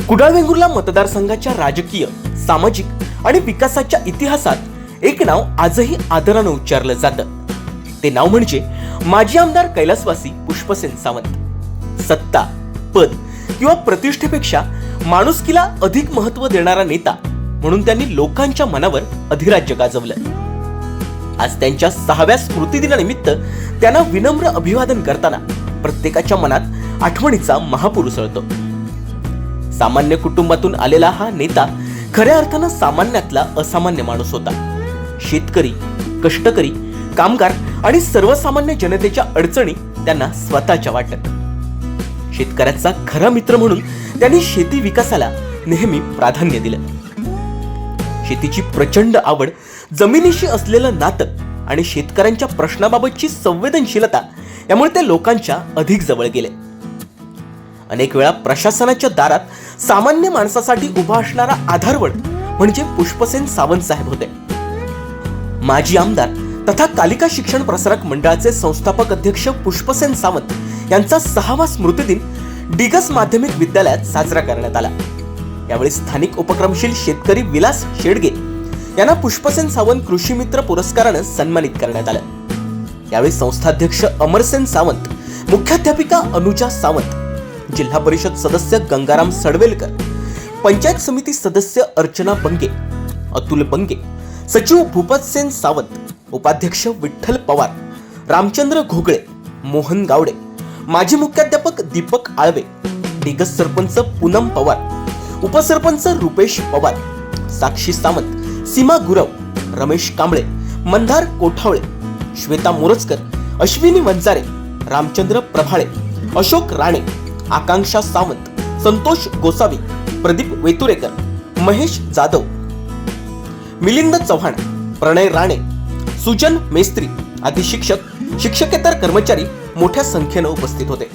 कुडाळ वेंगुर्ला मतदारसंघाच्या राजकीय, सामाजिक आणि विकासाच्या इतिहासात एक नाव आजही आदरानं उच्चारलं जातं. ते नाव म्हणजे माजी आमदार कैलासवासी पुष्पसेन सावंत. सत्ता, पद किंवा प्रतिष्ठेपेक्षा माणुसकीला अधिक महत्त्व देणारा नेता म्हणून त्यांनी लोकांच्या मनावर अधिराज्य गाजवलं. आज त्यांच्या 6व्या स्मृतिदिनानिमित्त त्यांना विनम्र अभिवादन करताना प्रत्येकाच्या मनात आठवणीचा महापूर उसळतो. सामान्य कुटुंबातून आलेला हा नेता खऱ्या अर्थानं सामान्यातला असामान्य माणूस होता. शेतकरी, कष्टकरी, कामगार आणि सर्वसामान्य जनतेच्या अडचणी त्यांना स्वतःच्या वाटत. शेतकऱ्याचा खरा मित्र म्हणून त्यांनी शेती विकासाला नेहमी प्राधान्य दिलं. शेतीची प्रचंड आवड, जमिनीशी असलेलं नातं आणि शेतकऱ्यांच्या प्रश्नाबाबतची संवेदनशीलता यामुळे ते लोकांच्या अधिक जवळ गेले. अनेक वेळा प्रशासनाच्या दारात सामान्य माणसासाठी उभा असणारा आधारवड म्हणजे पुष्पसेन सावंत साहेब होते. माजी आमदार तथा कालिका शिक्षण प्रसारक मंडळाचे संस्थापक अध्यक्ष पुष्पसेन सावंत यांचा 6वा स्मृतिदिन डिगस माध्यमिक विद्यालयात साजरा करण्यात आला. यावेळी स्थानिक उपक्रमशील शेतकरी विलास शेडगे यांना पुष्पसेन सावंत कृषी मित्र पुरस्कारानं सन्मानित करण्यात आलं. यावेळी संस्थाध्यक्ष अमरसेन सावंत, मुख्याध्यापिका अनुजा सावंत, जिल्हा परिषद सदस्य गंगाराम सडवेलकर, पंचायत समिती सदस्य अर्चना बंगे, अतुल बंगे, सचिव भूपतसेन सावंत, उपाध्यक्ष विठ्ठल पवार, रामचंद्र घोगळे, मोहन गावडे, माजी मुख्याध्यापक दीपक आळवे, डिगस सरपंच पूनम पवार, उपसरपंच रुपेश पवार, साक्षी सावंत, सीमा गुरव, रमेश कांबळे, मंदार कोठावळे, श्वेता मोरजकर, अश्विनी वंजारे, रामचंद्र प्रभाळे, अशोक राणे, आकांक्षा सावंत, संतोष गोसावी, प्रदीप वेतुरेकर, महेश जाधव, मिलिंद चव्हाण, प्रणय राणे, सुजन मेस्त्री आदी शिक्षक, शिक्षकेतर कर्मचारी मोठ्या संख्येनं उपस्थित होते.